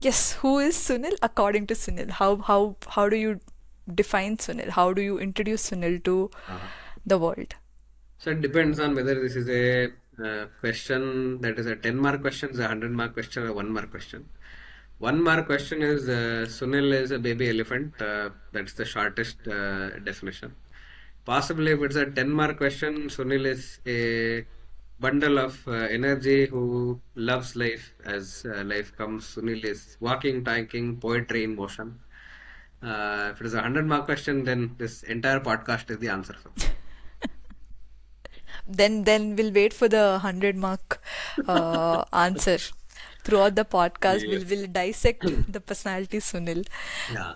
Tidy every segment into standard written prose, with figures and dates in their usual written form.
Yes, who is Sunil according to Sunil? How do you define Sunil? How do you introduce Sunil to Uh, the world? so it depends on whether this is a question that is a 10 mark question, is a 100 mark question, or 1 mark question. 1 mark question is Sunil is a baby elephant. That's the shortest definition. Possibly, if it's a 10 mark question, Sunil is a bundle of energy who loves life as life comes. Sunil is walking, talking, poetry in motion. If it is a 100 mark question, then this entire podcast is the answer for Then we'll wait for the 100 mark answer. Throughout the podcast, me. we'll dissect the personality Sunil. Yeah.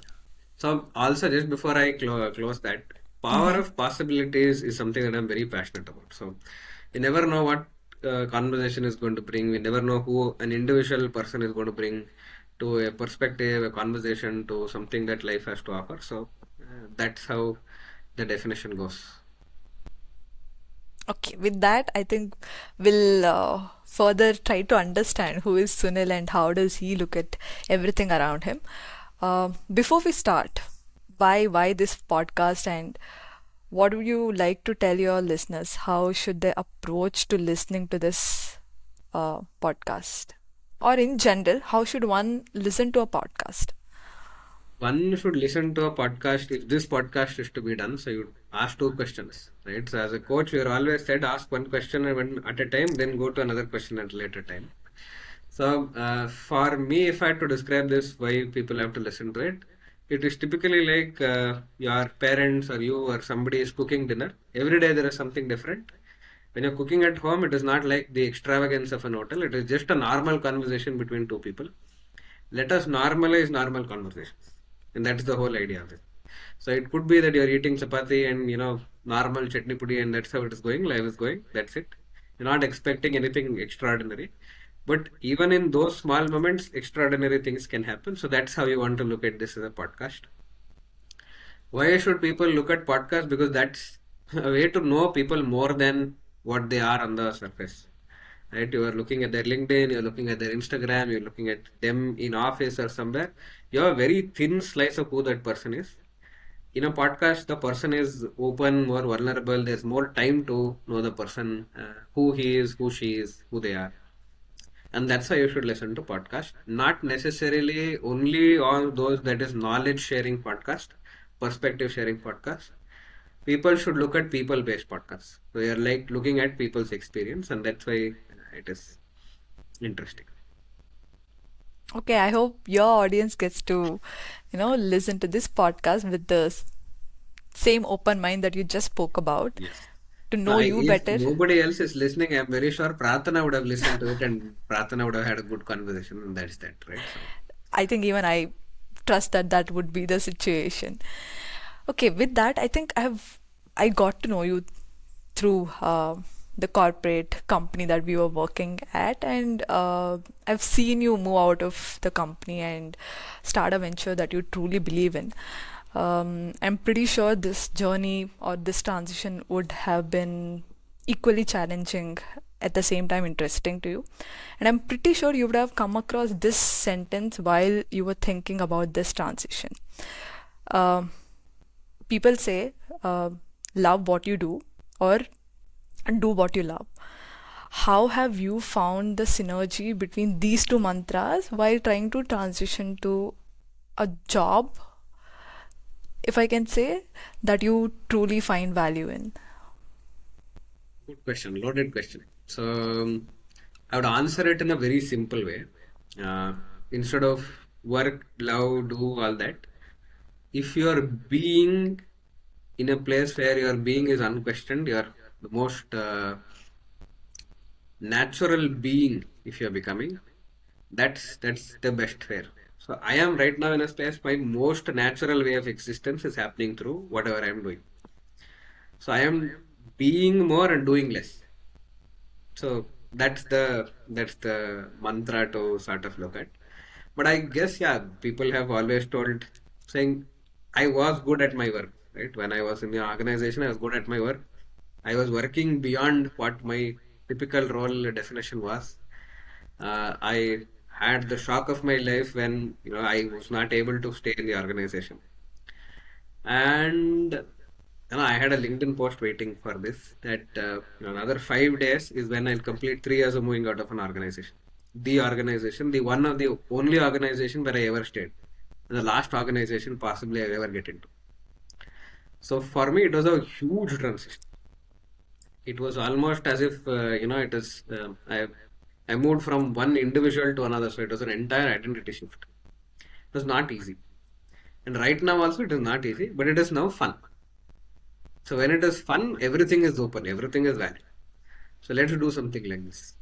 So also just before I close that, power Mm-hmm. of possibilities is something that I'm very passionate about. So you never know what conversation is going to bring. We never know who an individual person is going to bring to a perspective, a conversation, to something that life has to offer. So that's how the definition goes. Okay, with that, I think we'll further try to understand who is Sunil and how does he look at everything around him. Before we start, why this podcast and what would you like to tell your listeners? How should they approach to listening to this podcast? Or in general, how should one listen to a podcast? One should listen to a podcast if this podcast is to be done. So you ask two questions, right? So as a coach, we are always said ask one question at a time, then go to another question at a later time. So for me, if I had to describe this, why people have to listen to it, it is typically like your parents or you or somebody is cooking dinner. Every day there is something different. When you're cooking at home, it is not like the extravagance of an hotel. It is just a normal conversation between two people. Let us normalize normal conversations, and that's the whole idea of it. So it could be that you're eating chapati and normal chutney pudi, and that's how it is going. Life is going. That's it. You're not expecting anything extraordinary. But even in those small moments, extraordinary things can happen. So that's how you want to look at this as a podcast. Why should people look at podcasts? Because that's a way to know people more than what they are on the surface. Right? You are looking at their LinkedIn, you're looking at their Instagram, you're looking at them in office or somewhere. You have a very thin slice of who that person is. In a podcast, the person is open, more vulnerable. There's more time to know the person, who he is, who she is, who they are. And that's why you should listen to podcast. Not necessarily only all those that is knowledge sharing podcast, perspective sharing podcast. People should look at people based podcasts. So you're like looking at people's experience, and that's why it is interesting. Okay, I hope your audience gets to, listen to this podcast with the same open mind that you just spoke about Yes. to No, know you if better. nobody else is listening, I'm very sure Prarthana would have listened to it, and Prarthana would have had a good conversation, and that's that, right? So, I think even I trust that that would be the situation. Okay, with that, I think I got to know you through the corporate company that we were working at, and I've seen you move out of the company and start a venture that you truly believe in. I'm pretty sure this journey or this transition would have been equally challenging at the same time interesting to you. And I'm pretty sure you would have come across this sentence while you were thinking about this transition. Um People say, love what you do or do what you love. How have you found the synergy between these two mantras while trying to transition to a job, if I can say, that you truly find value in? good question, loaded question. So, I would answer it in a very simple way. Uh, Instead of work, love, do all that, if you're being in a place where your being is unquestioned, you're the most natural being if you're becoming, that's the best way. So I am right now in a space, my most natural way of existence is happening through whatever I'm doing. So I am being more and doing less. So that's the mantra to sort of look at. But I guess, yeah, people have always told, saying I was good at my work, right? When I was in the organization, I was good at my work. I was working beyond what my typical role definition was. I had the shock of my life when I was not able to stay in the organization. And I had a LinkedIn post waiting for this that another 5 days is when I'll complete 3 years of moving out of an organization. The organization, the one of the only organization where I ever stayed, the last organization possibly I ever get into. So for me, it was a huge transition. It was almost as if it is I moved from one individual to another, so it was an entire identity shift. It was not easy, and right now also it is not easy, but it is now fun. So when it is fun, everything is open, everything is valid. So let's do something like this.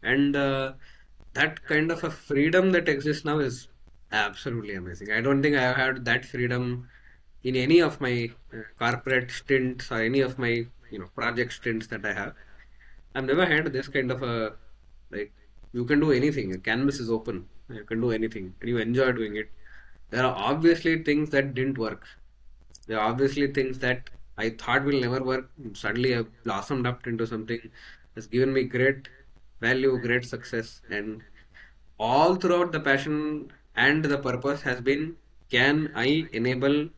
And that kind of a freedom that exists now is absolutely amazing. I don't think I have had that freedom in any of my corporate stints or any of my project stints that I have. I've never had this kind of a like you can do anything. The canvas is open. You can do anything, and you enjoy doing it. There are obviously things that didn't work. There are obviously things that I thought will never work. Suddenly, have blossomed up into something that's given me great value, great success, and all throughout the passion and the purpose has been: can I enable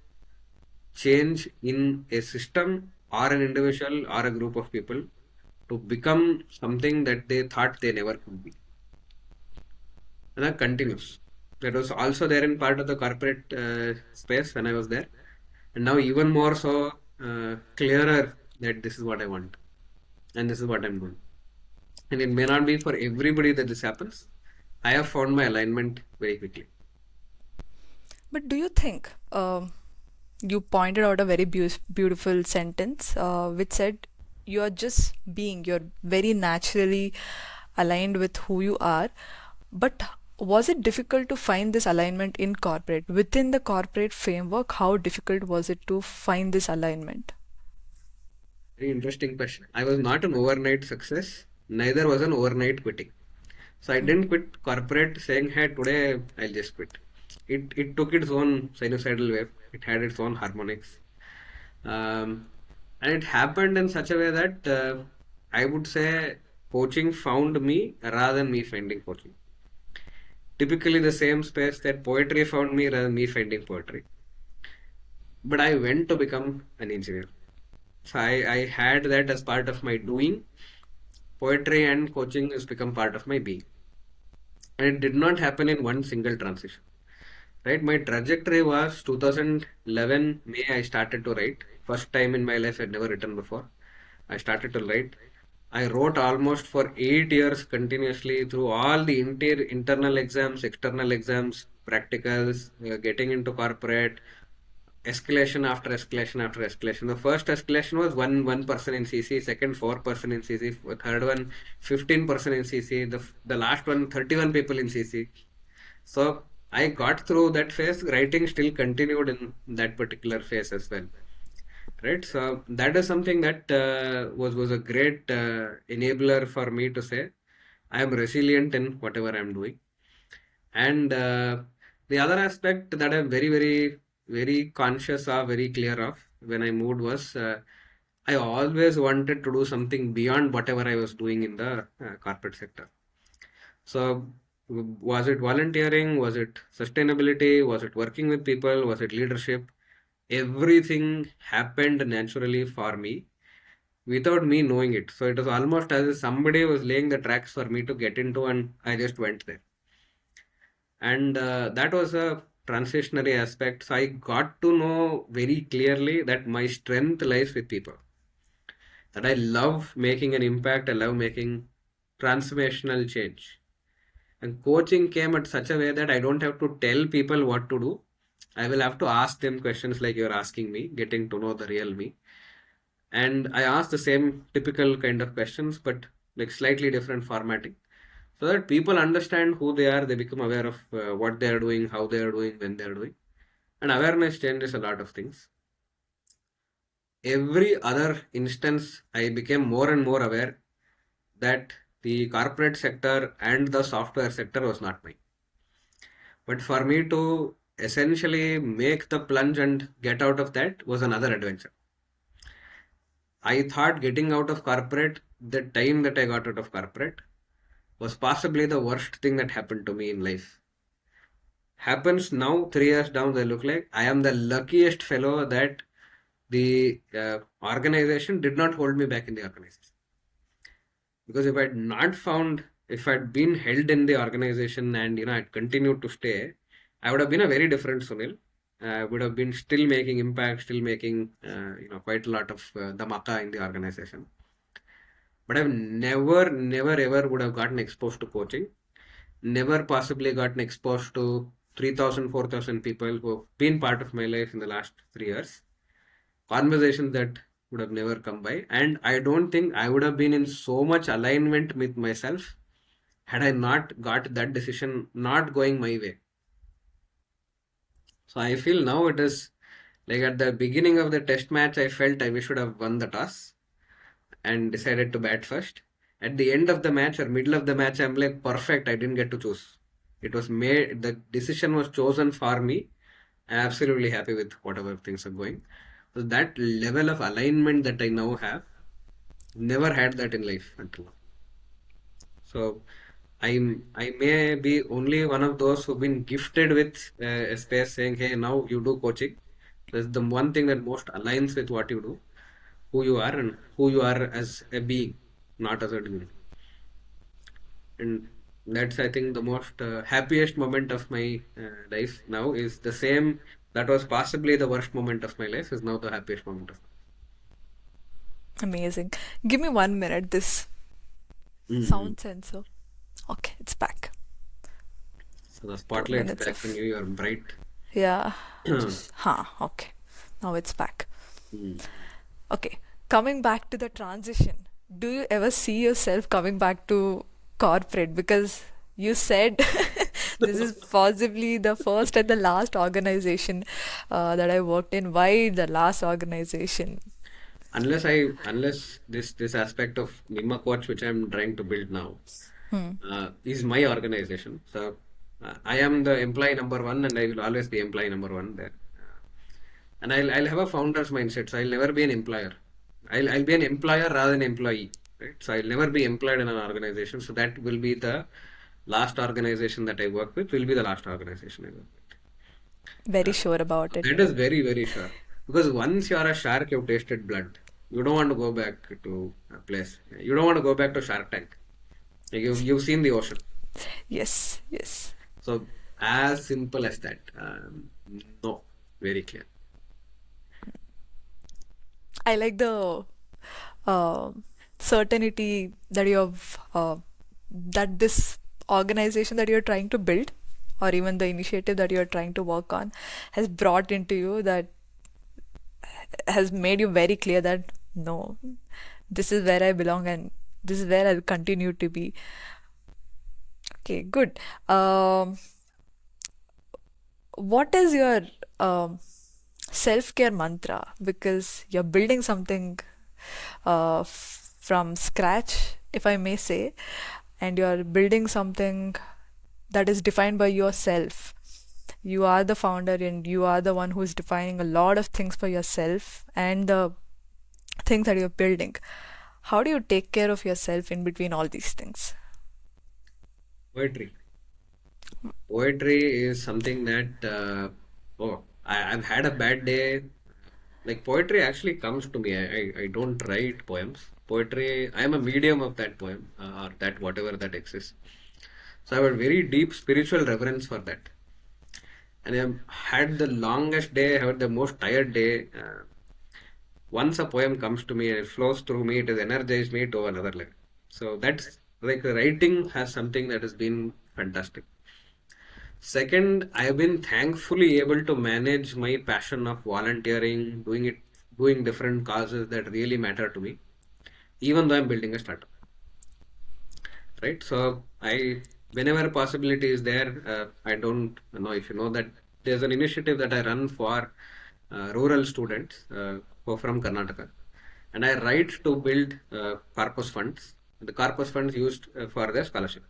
change in a system or an individual or a group of people to become something that they thought they never could be? And that continues. That was also there in part of the corporate space when I was there, and now even more so clearer that this is what I want and this is what I'm doing. And it may not be for everybody that this happens. I have found my alignment very quickly. But do you think you pointed out a very beautiful sentence which said you're just being, you're very naturally aligned with who you are. But was it difficult to find this alignment in corporate? Within the corporate framework, how difficult was it to find this alignment? Very interesting question. I was not an overnight success, neither was an overnight quitting. So I didn't quit corporate saying, hey, today I'll just quit. It took its own sinusoidal wave, it had its own harmonics. And it happened in such a way that I would say coaching found me rather than me finding coaching. Typically, the same space that poetry found me rather than me finding poetry. But I went to become an engineer. So I had that as part of my doing. Poetry and coaching has become part of my being. And it did not happen in one single transition. Right? My trajectory was 2011 May I started to write. First time in my life I'd never written before. I started to write. I wrote almost for 8 years continuously through all the internal exams, external exams, practicals, getting into corporate, escalation after escalation after escalation. The first escalation was one person in CC, second 4% in CC, third one 15% in CC, the last one 31 people in CC. So I got through that phase. Writing still continued in that particular phase as well. Right. So that is something that was a great enabler for me to say I am resilient in whatever I'm doing. And the other aspect that I'm very conscious of, very clear of when I moved was I always wanted to do something beyond whatever I was doing in the corporate sector. So, was it volunteering? Was it sustainability? Was it working with people? Was it leadership? Everything happened naturally for me without me knowing it. So, it was almost as if somebody was laying the tracks for me to get into, and I just went there. And that was a transitionary aspect. So, I got to know very clearly that my strength lies with people, that I love making an impact, I love making transformational change. And coaching came at such a way that I don't have to tell people what to do. I will have to ask them questions like you're asking me, getting to know the real me. And I ask the same typical kind of questions, but like slightly different formatting. So that people understand who they are, they become aware of what they are doing, how they are doing, when they are doing. And awareness changes a lot of things. Every other instance, I became more and more aware that the corporate sector and the software sector was not mine. But for me to essentially make the plunge and get out of that was another adventure. I thought getting out of corporate, the time that I got out of corporate, was possibly the worst thing that happened to me in life. Happens now, 3 years down, they look like I am the luckiest fellow that the organization did not hold me back in the organization. Because if I'd not found, if I'd been held in the organization and I'd continued to stay, I would have been a very different Sunil. I would have been still making impact, still making quite a lot of dhamaka in the organization. But I've never ever would have gotten exposed to coaching. Never possibly gotten exposed to 3,000, 4,000 people who have been part of my life in the last 3 years. Conversations that would have never come by. And I don't think I would have been in so much alignment with myself had I not got that decision not going my way. So I feel now it is like at the beginning of the test match, I felt I should have won the toss and decided to bat first. At the end of the match or middle of the match, I'm like, perfect, I didn't get to choose. It was made, the decision was chosen for me. I'm absolutely happy with whatever things are going. So that level of alignment that I now have, never had that in life until now. So I may be only one of those who've been gifted with a space saying, hey, now you do coaching. That's the one thing that most aligns with what you do, who you are and who you are as a being, not as a doing. And that's, I think, the most happiest moment of my life now is the same. That was possibly the worst moment of my life is now the happiest moment of Amazing. Give me 1 minute. This my life. sound sensor. Okay, it's back. So the 2 minutes spotlight's back on of you, you're bright. yeah. Just okay. Now it's back. Mm. Okay, coming back to the transition, do you ever see yourself coming back to corporate? Because you said this is possibly the first and the last organization that I worked in. Why the last organization? Unless this aspect of Nima Coach, which I'm trying to build now, Hmm. is my organization. So I am the employee number one, and I will always be employee number one there. And I'll have a founder's mindset. So I'll never be an employer. I'll be an employer rather than employee. Right. So I'll never be employed in an organization. So that will be the last organization that I work with. Will be the last organization I work with. Very sure about it. That is very, very sure. Because once you are a shark, you've tasted blood. You don't want to go back to a place. You don't want to go back to Shark Tank. Like you've seen the ocean. Yes, yes. So as simple as that. No, very clear. I like the uh, certainty that you have, that this organization that you're trying to build, or even the initiative that you're trying to work on, has brought into you, that has made you very clear that no, this is where I belong and this is where I'll continue to be. Okay, good. What is your self-care mantra? Because you're building something from scratch, if I may say, and you're building something that is defined by yourself. You are the founder and you are the one who's defining a lot of things for yourself and the things that you're building. How do you take care of yourself in between all these things? Poetry. Poetry is something that, I've had a bad day. Like poetry actually comes to me. I don't write poems. Poetry, I am a medium of that poem or that whatever that exists. So I have a very deep spiritual reverence for that. And I've had the longest day, I had the most tired day. Once a poem comes to me and it flows through me, it has energized me to another level. So that's like writing has something that has been fantastic. Second, I have been thankfully able to manage my passion of volunteering, doing different causes that really matter to me, even though I'm building a startup. Right? So whenever a possibility is there, I don't know if you know that there's an initiative that I run for rural students who are from Karnataka, and I write to build corpus funds. The corpus funds used for their scholarship,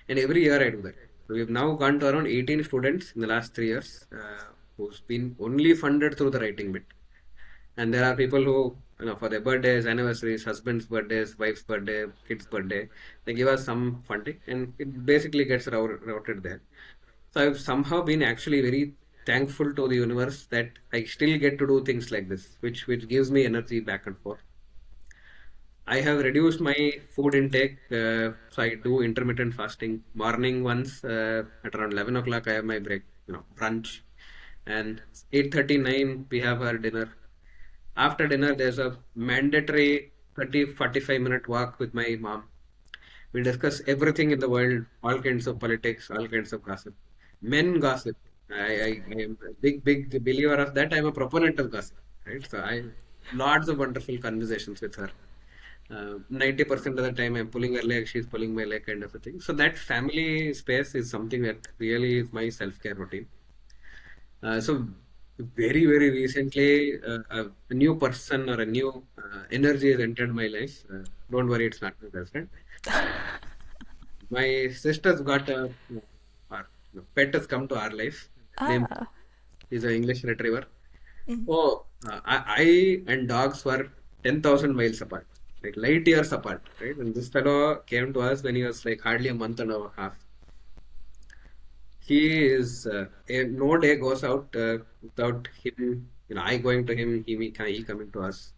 and every year I do that. So we've now gone to around 18 students in the last 3 years who's been only funded through the writing bit. And there are people who for their birthdays, anniversaries, husband's birthdays, wife's birthday, kid's birthday. They give us some funding, and it basically gets routed there. So I've somehow been actually very thankful to the universe that I still get to do things like this, which gives me energy back and forth. I have reduced my food intake, so I do intermittent fasting. Morning once at around 11 o'clock, I have my brunch, and 8:39 we have our dinner. After dinner, there's a mandatory 30-45 minute walk with my mom. We discuss everything in the world, all kinds of politics, all kinds of gossip. Men gossip. I am a big believer of that. I'm a proponent of gossip, right? So I lots of wonderful conversations with her. 90% of the time I'm pulling her leg, she's pulling my leg, kind of a thing. So that family space is something that really is my self-care routine. So very recently, a new person or a new energy has entered my life. Don't worry, it's not my girlfriend. Uh, my sister's got our pet has come to our life. Name Ah. is an English retriever. Mm. Oh, I and dogs were 10,000 miles apart, like light years apart, right? And this fellow came to us when he was like hardly a month and a half. He is no day goes out without him, I going to him, he coming to us.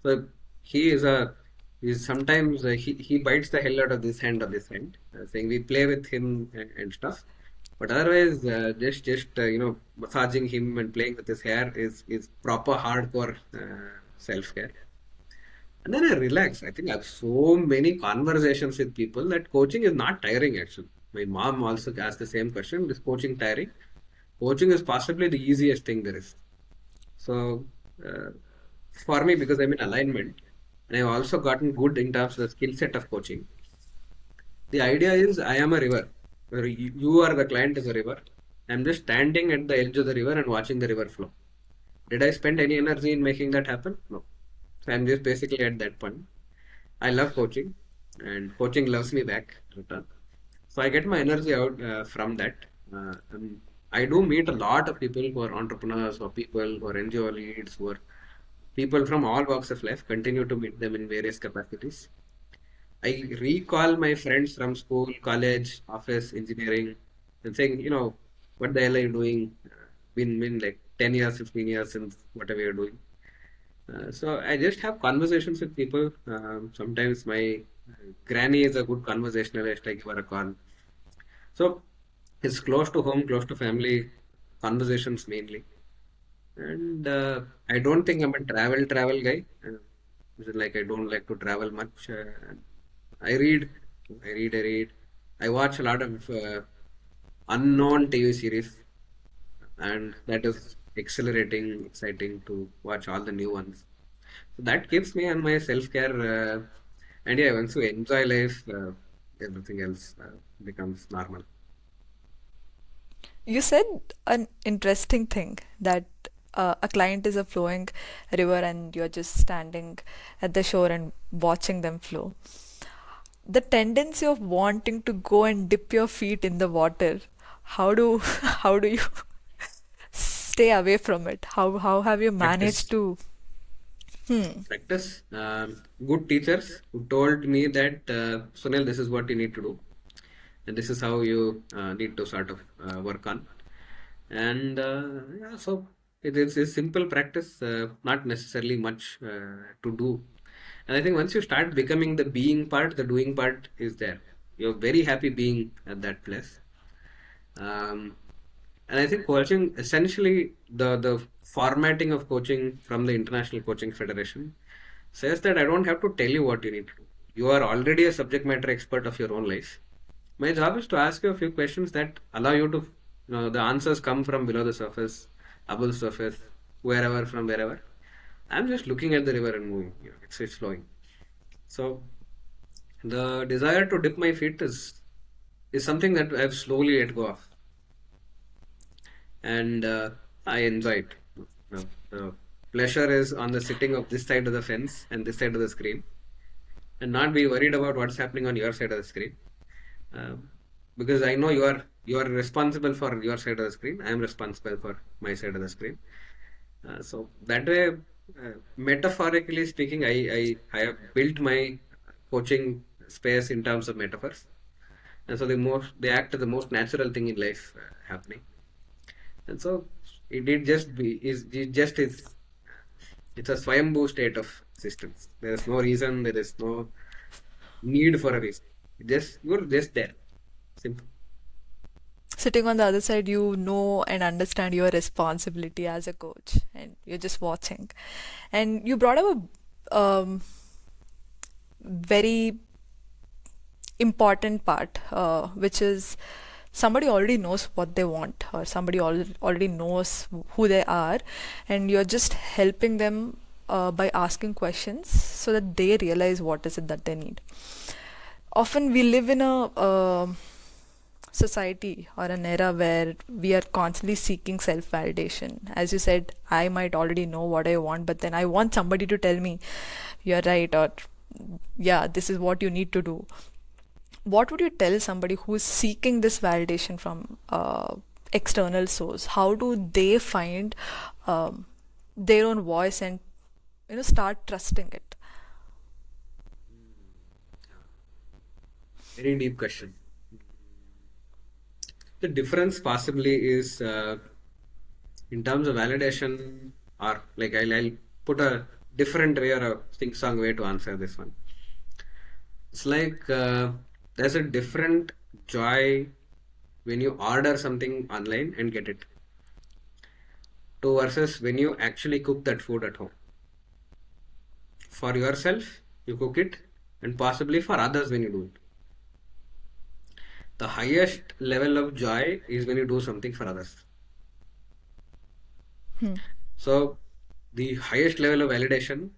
So he is a he's sometimes he bites the hell out of this hand or this hand, saying we play with him and stuff. But otherwise, just massaging him and playing with his hair is proper hardcore self care. And then I relax. I think I have so many conversations with people that coaching is not tiring actually. My mom also asked the same question: is coaching tiring? Coaching is possibly the easiest thing there is. So uh, for me, because I'm in alignment, and I've also gotten good in terms of the skill set of coaching. The idea is I am a river, where you are the client as a river. I'm just standing at the edge of the river and watching the river flow. Did I spend any energy in making that happen? No. So I'm just basically at that point. I love coaching, and coaching loves me back in return. So I get my energy out from that. And I do meet a lot of people who are entrepreneurs, or people who are NGO leads, who are people from all walks of life. Continue to meet them in various capacities. I recall my friends from school, college, office, engineering, and saying, what the hell are you doing? Been like 10 years, 15 years since whatever you're doing. So I just have conversations with people. Sometimes my granny is a good conversationalist. I give her a call. So it's close to home, close to family, conversations mainly. And I don't think I'm a travel guy. Like I don't like to travel much. I read, I read. I watch a lot of unknown TV series, and that is exhilarating, exciting to watch all the new ones. So that keeps me on my self care. And yeah, once you enjoy life, everything else becomes normal. You said an interesting thing that a client is a flowing river and you're just standing at the shore and watching them flow. The tendency of wanting to go and dip your feet in the water, how do how do you stay away from it? How have you managed Practice. to? Hmm. Practice. Good teachers who told me that, Sunil, this is what you need to do, and this is how you need to sort of work on. And yeah, so it is a simple practice, not necessarily much to do. And I think once you start becoming the being part, the doing part is there. You're very happy being at that place. Um, and I think coaching, essentially, the formatting of coaching from the International Coaching Federation says that I don't have to tell you what you need to do. You are already a subject matter expert of your own life. My job is to ask you a few questions that allow you to, the answers come from below the surface, above the surface, wherever, from wherever. I'm just looking at the river and moving. It's flowing. So the desire to dip my feet is something that I've slowly let go of, and I enjoy it. The pleasure is on the sitting of this side of the fence and this side of the screen, and not be worried about what's happening on your side of the screen. Um, because I know you are responsible for your side of the screen. I am responsible for my side of the screen. So that way, Metaphorically speaking, I have built my coaching space in terms of metaphors. And so they act as the most natural thing in life happening. And so it just be is it just is it's a swayambhu state of existence. There is no reason, there is no need for a reason. Just you're just there. Simple. Sitting on the other side, you know and understand your responsibility as a coach, and you're just watching. And you brought up a very important part, which is somebody already knows what they want, or somebody already knows who they are, and you're just helping them by asking questions so that they realize what is it that they need. Often we live in a society or an era where we are constantly seeking self validation. As you said, I might already know what I want, but then I want somebody to tell me, you're right, or yeah, this is what you need to do. What would you tell somebody who's seeking this validation from external source? How do they find their own voice and start trusting it? Very deep question. The difference possibly is in terms of validation, or like I'll put a different way or a sing-song way to answer this one. It's like there's a different joy when you order something online and get it, to versus when you actually cook that food at home. For yourself, you cook it, and possibly for others when you do it. The highest level of joy is when you do something for others. So the highest level of validation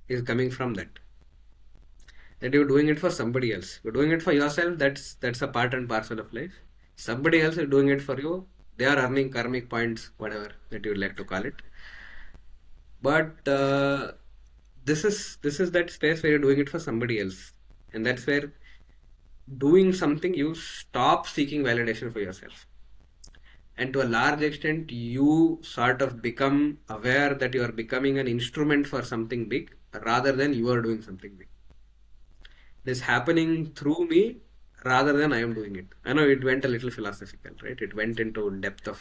is coming from that. That you're doing it for somebody else. You're doing it for yourself, that's a part and parcel of life. Somebody else is doing it for you. They are earning karmic points, whatever that you would like to call it. But this is that space where you're doing it for somebody else. And that's where doing something you stop seeking validation for yourself. And to a large extent, you sort of become aware that you are becoming an instrument for something big rather than you are doing something big. It is happening through me rather than I am doing it. I know it went a little philosophical, right? It went into depth of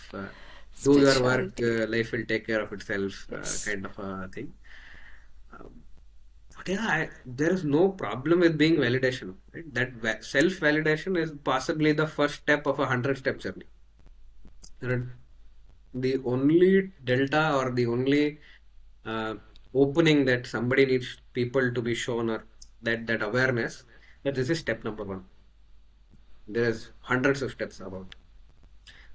do your work, Spirituality. life will take care of itself, Yes. kind of a thing. But yeah, there is no problem with being validation. Right? That self-validation is possibly the first step of a 100-step journey. The only delta or the only uh, opening that somebody needs people to be shown, or that awareness that this is step number one. There is hundreds of steps about.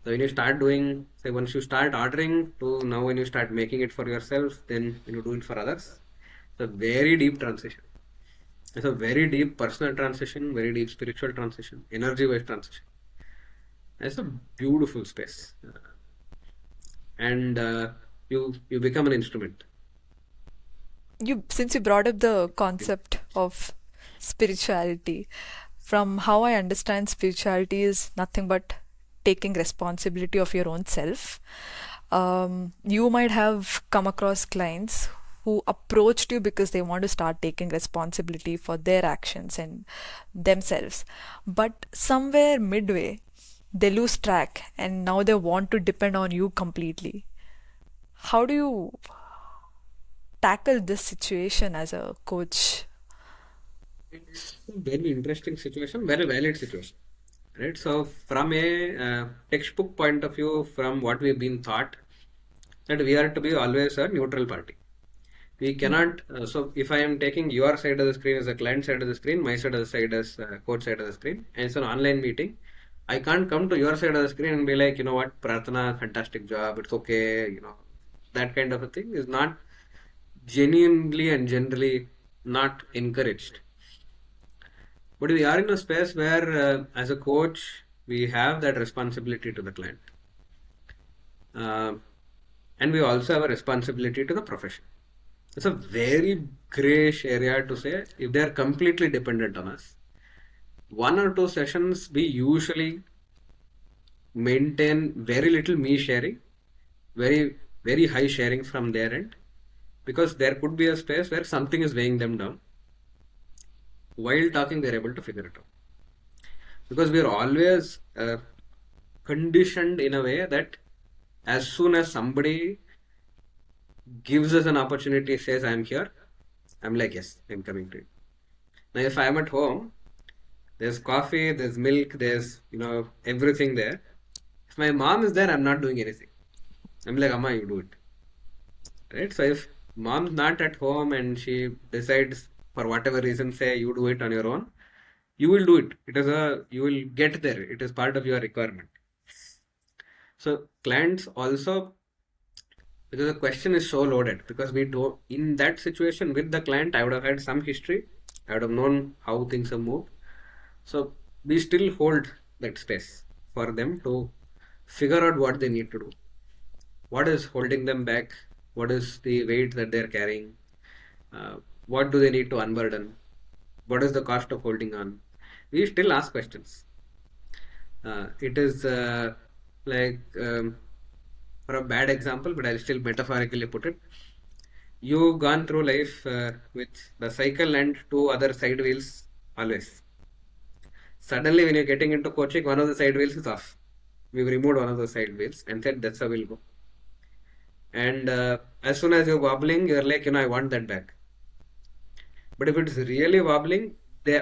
So when you start doing, say, once you start ordering to now when you start making it for yourself, then when you do it for others, it's a very deep transition. It's a very deep personal transition, very deep spiritual transition, energy-wise transition. It's a beautiful space, and you become an instrument. Since you brought up the concept of spirituality, from how I understand, spirituality is nothing but taking responsibility of your own self. You might have come across clients who approached you because they want to start taking responsibility for their actions and themselves, but somewhere midway they lose track and now they want to depend on you completely. How do you tackle this situation as a coach? It's a very interesting situation, very valid situation, right? So, from a textbook point of view, from what we've been taught, that we are to be always a neutral party. We cannot. So, if I am taking your side of the screen as a client side of the screen, my side of the side as coach side of the screen, and it's an online meeting, I can't come to your side of the screen and be like, you know what, Prarthana, fantastic job, it's okay, that kind of a thing is not genuinely and generally not encouraged. But we are in a space where, as a coach, we have that responsibility to the client. Uh, and we also have a responsibility to the profession. It's a very grayish area to say if they are completely dependent on us. One or two sessions, we usually maintain very little me sharing, very, very high sharing from their end. because there could be a space where something is weighing them down. While talking, they're able to figure it out. Because we are always conditioned in a way that as soon as somebody gives us an opportunity, says, I'm here, I'm like, yes, I'm coming to you. Now, if I'm at home, there's coffee, there's milk, there's, everything there. If my mom is there, I'm not doing anything. I'm like, Amma, you do it. Right? So if mom's not at home and she decides for whatever reason, say you do it on your own, you will do it. You will get there. It is part of your requirement. So clients also, because the question is so loaded, because we don't, in that situation with the client, I would have had some history. I would have known how things have moved. So we still hold that space for them to figure out what they need to do. What is holding them back? What is the weight that they're carrying? What do they need to unburden? What is the cost of holding on? We still ask questions. It is like, for a bad example, but I'll still metaphorically put it. You've gone through life with the cycle and two other side wheels always. Suddenly, when you're getting into coaching, one of the side wheels is off. We've removed one of the side wheels and said that's how we'll go. And as soon as you're wobbling, you're like, I want that back. But if it's really wobbling,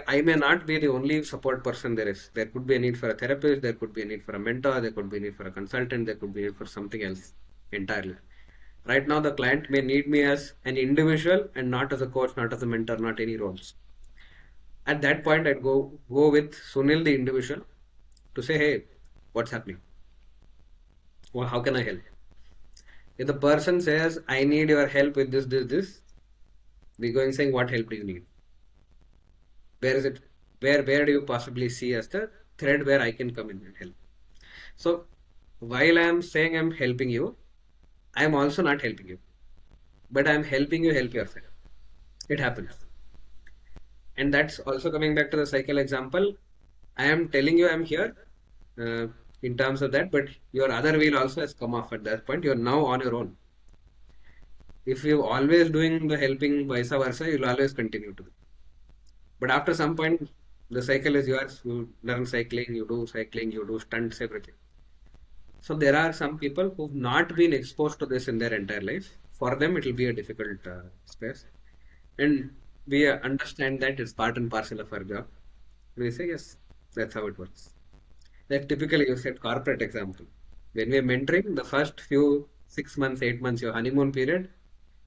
I may not be the only support person there is. There could be a need for a therapist, there could be a need for a mentor, there could be a need for a consultant, there could be a need for something else entirely. Right now, the client may need me as an individual and not as a coach, not as a mentor, not any roles. At that point, I'd go with Sunil, the individual, to say, hey, what's happening? Well, how can I help? If the person says, I need your help with this, we go and saying, what help do you need? Where is it? Where do you possibly see as the thread where I can come in and help? So while I'm saying I'm helping you, I'm also not helping you, but I'm helping you help yourself. It happens. And that's also coming back to the cycle example. I am telling you I'm here uh, in terms of that, but your other wheel also has come off at that point. You're now on your own. If you're always doing the helping vice versa, you'll always continue to do. But after some point, the cycle is yours. You learn cycling, you do stunts, everything. So there are some people who've not been exposed to this in their entire life. For them, it will be a difficult space. And we understand that it's part and parcel of our job. We say, yes, that's how it works. Like typically, you said corporate example. When we're mentoring, the first few 6 months, 8 months, your honeymoon period,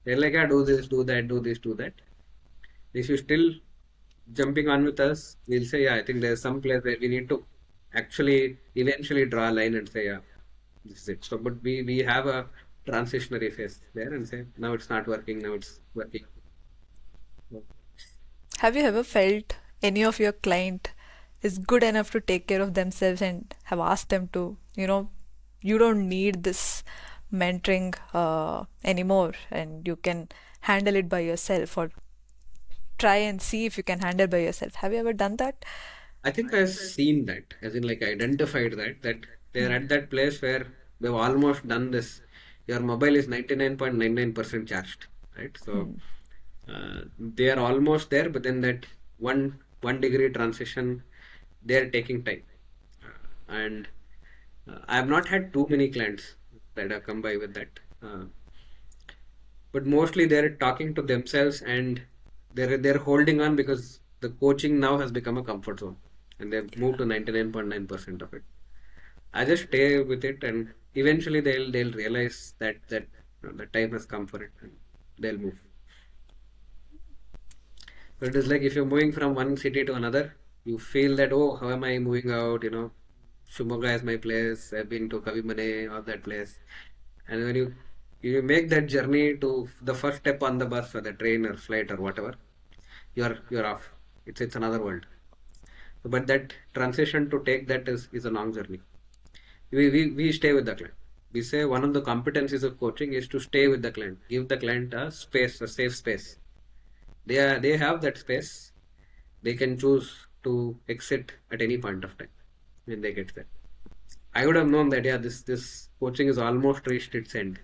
they're like, yeah, do this, do that, do this, do that. If you still jumping on with us, we'll say, yeah, I think there's some place where we need to actually eventually draw a line and say, yeah, this is it. So, but we have a transitionary phase there and say, now it's not working, now it's working. Have you ever felt any of your client is good enough to take care of themselves and have asked them to, you don't need this mentoring anymore and you can handle it by yourself, or try and see if you can handle by yourself. Have you ever done that? I think I've seen that, as in like identified that they're at that place where they've almost done this. Your mobile is 99.99% charged, right? So they are almost there, but then that one degree transition, they're taking time. And I have not had too many clients that have come by with that. But mostly they're talking to themselves and they're holding on because the coaching now has become a comfort zone and they've moved to 99.9% of it. I just stay with it and eventually they'll realize that the time has come for it and they'll move. So it is like if you're moving from one city to another, you feel that, oh, how am I moving out? Shumoga is my place. I've been to Kavimane or that place. And when you make that journey to the first step on the bus or the train or flight or whatever, you're off. It's another world. But that transition to take that is a long journey. We stay with the client. We say one of the competencies of coaching is to stay with the client, give the client a space, a safe space. They have that space. They can choose to exit at any point of time when they get there. I would have known that, yeah, this coaching is almost reached its end.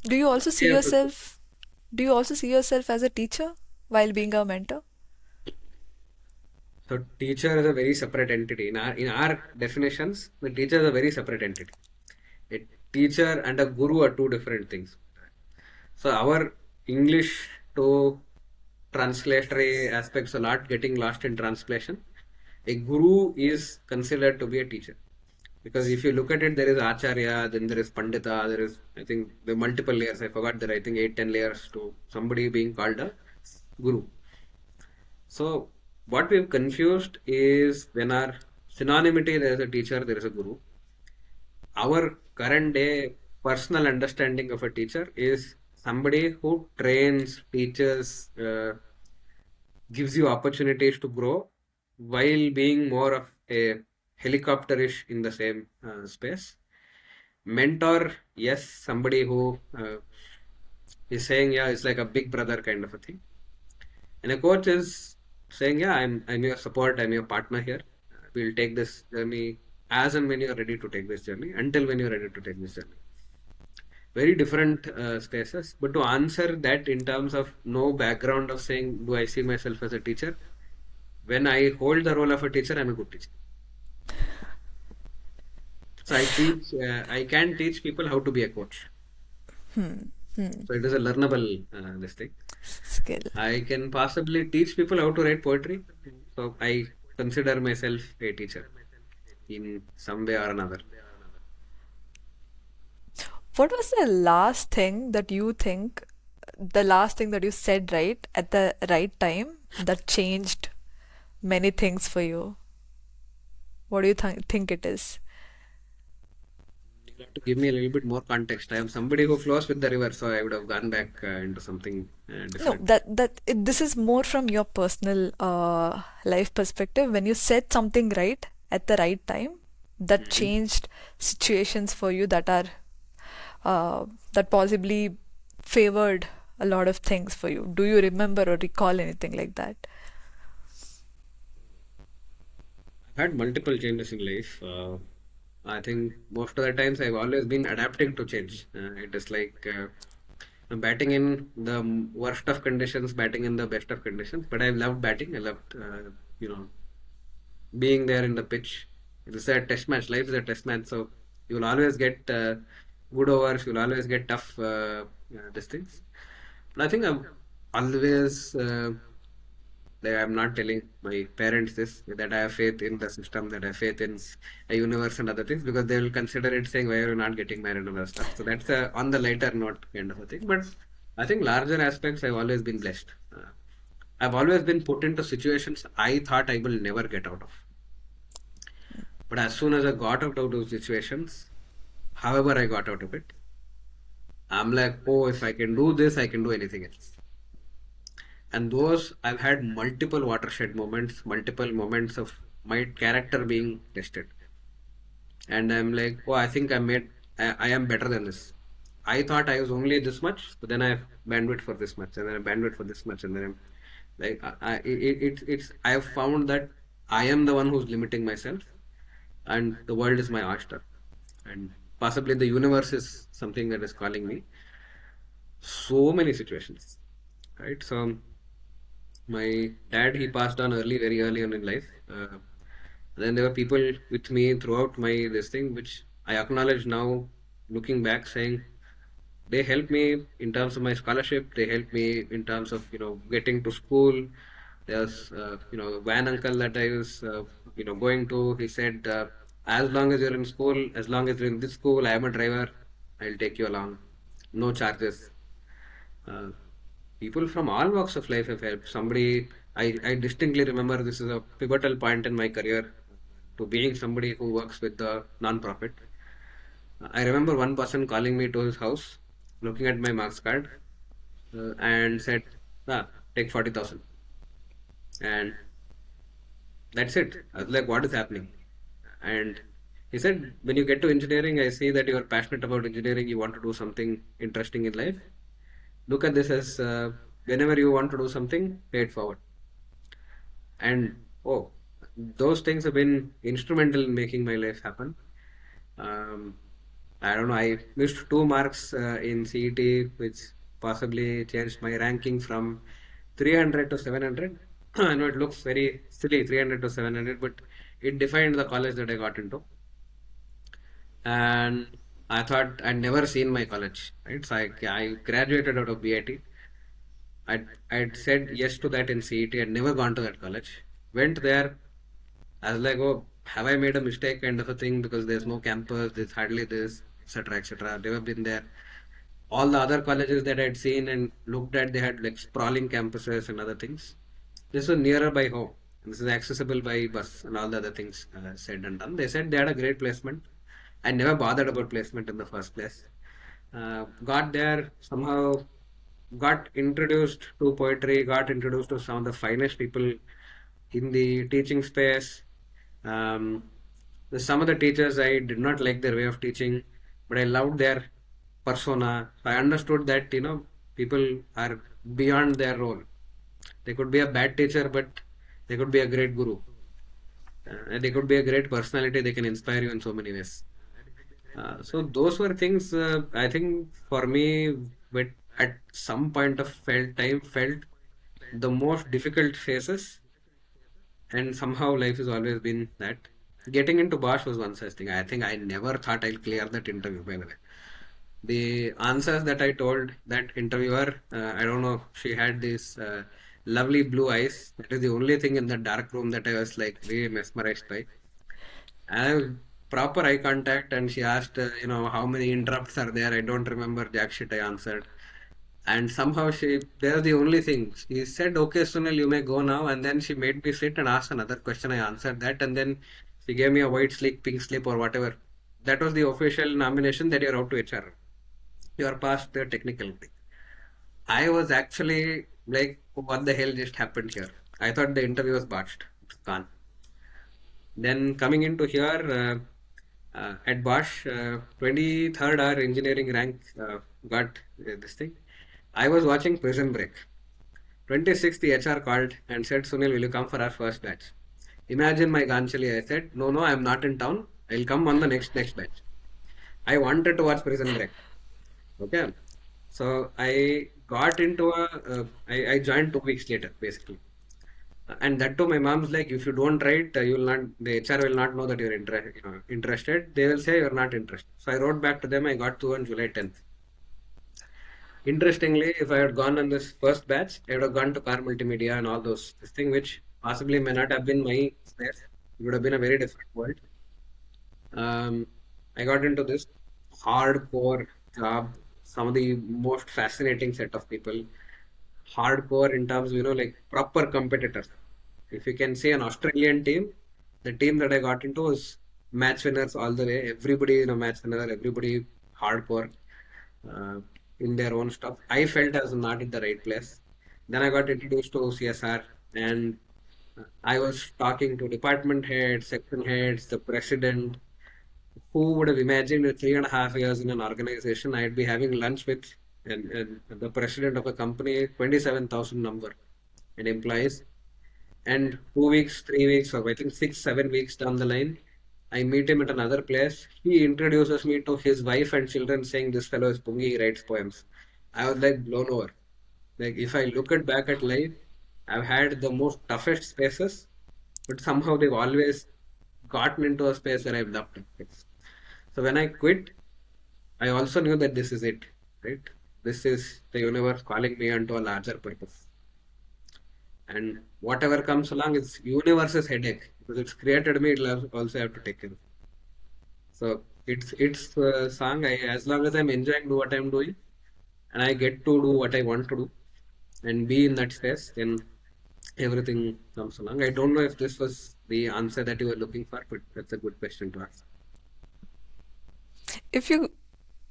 Do you also see Yeah, yourself do you also see yourself as a teacher while being a mentor? so teacher is a very separate entity. In our definitions, the teacher is a very separate entity. A teacher and a guru are two different things. So our English to translatory aspects a lot getting lost in translation. A guru is considered to be a teacher. Because if you look at it, there is Acharya, then there is Pandita, there is, I think, the multiple layers. I forgot there, I think, 8, 10 layers to somebody being called a guru. So, what we've confused is when our synonymity there is a teacher, there is a guru. Our current day personal understanding of a teacher is somebody who trains, teaches, gives you opportunities to grow while being more of a helicopterish in the same space. Mentor, yes, somebody who is saying, yeah, it's like a big brother kind of a thing. And a coach is saying, yeah, I'm your support, I'm your partner here. We'll take this journey as and when you're ready to take this journey, until when you're ready to take this journey. Very different spaces. But to answer that in terms of no background of saying, do I see myself as a teacher? When I hold the role of a teacher, I'm a good teacher. So I can teach people how to be a coach. Hmm. So it is a learnable this thing. Skill. I can possibly teach people how to write poetry. So I consider myself a teacher in some way or another. What was the last thing that you said right at the right time that changed many things for you? What do you think it is? You have to give me a little bit more context. I am somebody who flows with the river, so I would have gone back into something No, different. this is more from your personal life perspective. When you said something right at the right time, that Mhm. changed situations for you that possibly favored a lot of things for you. Do you remember or recall anything like that? I've had multiple changes in life. I think most of the times I've always been adapting to change. It is like I'm batting in the worst of conditions, batting in the best of conditions. But I've loved batting. I loved, you know, being there in the pitch. It is a test match. Life is a test match, so you will always get good overs. You will always get tough these things. But I think I'm always like I'm not telling my parents this that I have faith in the system, that I have faith in a universe and other things because they will consider it saying why are you not getting married and other stuff. So that's on the lighter note kind of a thing. But I think larger aspects I've always been blessed. I've always been put into situations I thought I will never get out of. But as soon as I got out of those situations, however I got out of it, I'm like, oh, if I can do this, I can do anything else. And those I've had multiple watershed moments, multiple moments of my character being tested. And I'm like, oh, I think I am better than this. I thought I was only this much, but then I have bandwidth for this much, and then I have bandwidth for this much, and then I'm like, I have found that I am the one who's limiting myself, and the world is my oyster, and possibly the universe is something that is calling me. So many situations, right? So my dad, he passed on early, very early on in life. Then there were people with me throughout my this thing, which I acknowledge now, looking back, saying they helped me in terms of my scholarship. They helped me in terms of getting to school. There's van uncle that I was going to. He said, as long as you're in school, as long as you're in this school, I am a driver. I'll take you along, no charges. Uh, People from all walks of life have helped. I distinctly remember this is a pivotal point in my career to being somebody who works with the non-profit. I remember one person calling me to his house, looking at my marks card, and said, take 40,000. And that's it. I was like, what is happening? And he said, when you get to engineering, I see that you are passionate about engineering, you want to do something interesting in life. Look at this as whenever you want to do something, pay it forward. And oh, those things have been instrumental in making my life happen. Um, I don't know. I missed 2 marks in CET, which possibly changed my ranking from 300 to 700. I know it looks very silly, 300 to 700, but it defined the college that I got into. And I thought I'd never seen my college, right? So I graduated out of BIT. I'd said yes to that in CET. I'd never gone to that college. Went there. I was like, oh, have I made a mistake kind of a thing because there's no campus, there's hardly this, etc., etc. I've never been there. All the other colleges that I'd seen and looked at, they had like sprawling campuses and other things. This was nearer by home. This is accessible by bus and all the other things said and done. They said they had a great placement. I never bothered about placement in the first place. Got there somehow, got introduced to poetry, got introduced to some of the finest people in the teaching space. Um, some of the teachers I did not like their way of teaching, but I loved their persona. I understood that people are beyond their role. They could be a bad teacher, but they could be a great guru. They could be a great personality. They can inspire you in so many ways. So those were things I think for me, but at some point of felt the most difficult phases, and somehow life has always been that. Getting into Bosch was one such thing. I think I never thought I'll clear that interview. By the way, the answers that I told that interviewer, I don't know, she had these lovely blue eyes. That is the only thing in the dark room that I was like way mesmerized by. And proper eye contact, and she asked, how many interrupts are there? I don't remember jack shit. I answered, and somehow there's the only thing. She said, "Okay, Sunil, you may go now." And then she made me sit and ask another question. I answered that, and then she gave me a white slip, pink slip, or whatever. That was the official nomination that you're out to HR. You are past the technical thing. I was actually like, what the hell just happened here? I thought the interview was botched. It's gone. Then coming into here at Bosch, 23rd hour engineering rank got this thing. I was watching Prison Break. 26th, the HR called and said, Sunil, will you come for our first batch? Imagine my Ganchali. I said, no, I'm not in town. I'll come on the next batch. I wanted to watch Prison Break. Okay. So I got into I joined 2 weeks later, basically. And that too, my mom's like, if you don't write, you will not, the HR will not know that you're interested. They will say you're not interested. So I wrote back to them. I got to on July 10th. Interestingly, if I had gone on this first batch, I would have gone to car multimedia and all those this thing, which possibly may not have been my space. It would have been a very different world. I got into this hardcore job, some of the most fascinating set of people. Hardcore in terms, like proper competitors. If you can say an Australian team, the team that I got into was match winners all the way. Everybody, match winner, everybody hardcore in their own stuff. I felt I was not in the right place. Then I got introduced to CSR, and I was talking to department heads, section heads, the president. Who would have imagined in 3.5 years in an organization, I'd be having lunch with and the president of a company, 27,000 number and employees. And 2 weeks, 3 weeks, or I think 6, 7 weeks down the line, I meet him at another place. He introduces me to his wife and children, saying this fellow is Pungi, he writes poems. I was like blown over. Like if I look at back at life, I've had the most toughest spaces, but somehow they've always gotten into a space where I've loved it. So when I quit, I also knew that this is it, right? This is the universe calling me onto a larger purpose. And whatever comes along is universe's headache because it's created me. It'll also have to take care. So it's a song. As long as I'm enjoying do what I'm doing, and I get to do what I want to do, and be in that space, then everything comes along. I don't know if this was the answer that you were looking for, but that's a good question to ask. If you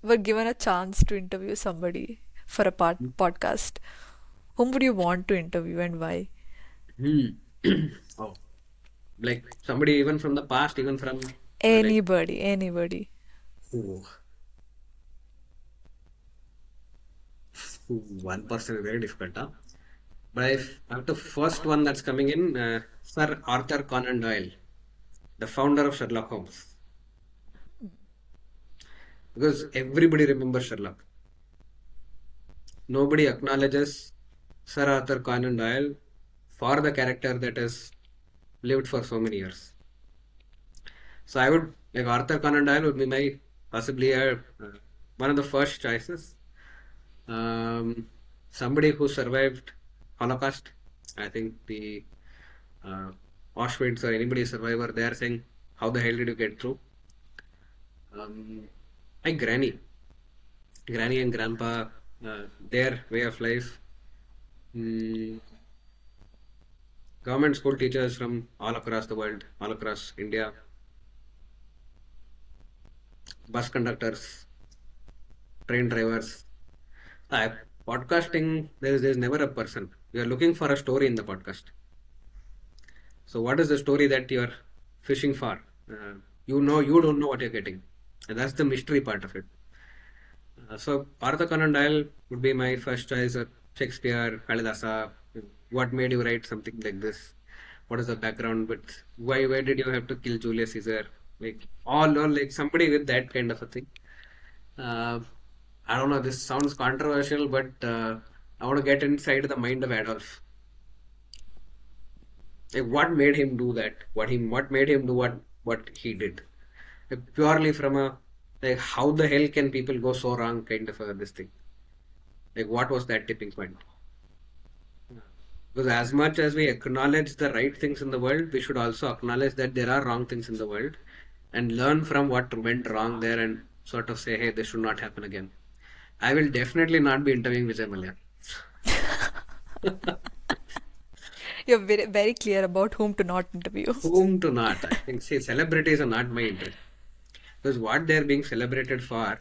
were given a chance to interview somebody for a podcast, whom would you want to interview and why? Hmm. Oh, like somebody even from the past, even from like, Anybody. ooh, one person is very difficult, huh? But if after first one that's coming in, Sir Arthur Conan Doyle, the founder of Sherlock Holmes. because everybody remembers Sherlock. Nobody acknowledges Sir Arthur Conan Doyle for the character that has lived for so many years. So I would like Arthur Conan Doyle would be my possibly one of the first choices. Um, Somebody who survived Holocaust. I think the uh, Auschwitz or anybody survivor, they are saying, how the hell did you get through? My granny and grandpa, their way of life. Mm, Government school teachers from all across the world, all across India, bus conductors, train drivers. Uh, Podcasting, there's never a person. You are looking for a story in the podcast. So what is the story that you are fishing for? You don't know what you're getting, and that's the mystery part of it. So Arthur Conan Doyle would be my first choice. Shakespeare, Kalidasa. What made you write something like this? What is the background? But why did you have to kill Julius Caesar? Like all like somebody with that kind of a thing. Uh, I don't know. This sounds controversial, but I want to get inside the mind of Adolf. Like what made him do that? What made him do what he did? Like, purely from a like how the hell can people go so wrong kind of a this thing. Like what was that tipping point? Because as much as we acknowledge the right things in the world, we should also acknowledge that there are wrong things in the world and learn from what went wrong there and sort of say, hey, this should not happen again. I will definitely not be interviewing Vijay Mallya. You're very, very clear about whom to not interview. Whom to not? I think, see, celebrities are not my interest. Because what they're being celebrated for